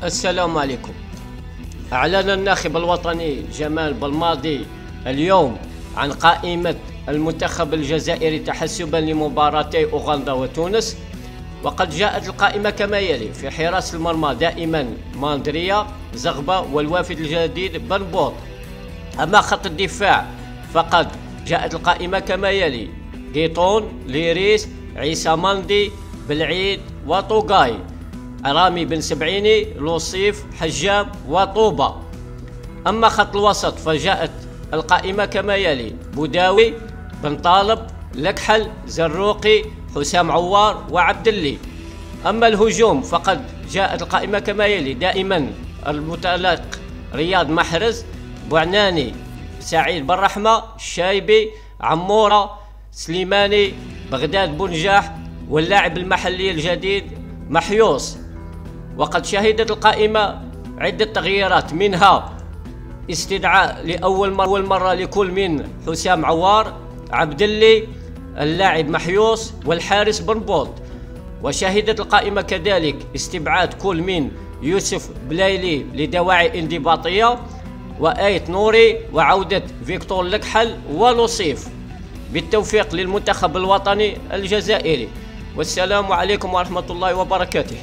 السلام عليكم. أعلن الناخب الوطني جمال بلماضي اليوم عن قائمة المنتخب الجزائري تحسبا لمباراتي أوغندا وتونس، وقد جاءت القائمة كما يلي: في حراسة المرمى دائما ماندريا، زغبة، والوافد الجديد بنبوط. أما خط الدفاع فقد جاءت القائمة كما يلي: غيطون، ليريس، عيسى مندي، بالعيد، وطوغاي، رامي بن سبعيني، لوصيف، حجام، وطوبة. أما خط الوسط فجاءت القائمة كما يلي: بوداوي، بن طالب، لكحل، زروقي، حسام عوار، وعبد اللي. أما الهجوم فقد جاءت القائمة كما يلي: دائما المتألق رياض محرز، بوعناني، سعيد بن رحمة، الشايبي، عمورة، سليماني، بغداد بنجاح، واللاعب المحلي الجديد محيوس. وقد شهدت القائمة عدة تغييرات، منها استدعاء لأول مرة لكل من حسام عوار، عبد اللي، اللاعب محيوس، والحارس بنبوط. وشهدت القائمة كذلك استبعاد كل من يوسف بلايلي لدواعي انضباطية، وآيت نوري، وعودة فيكتور لكحل ولوصيف. بالتوفيق للمنتخب الوطني الجزائري، والسلام عليكم ورحمة الله وبركاته.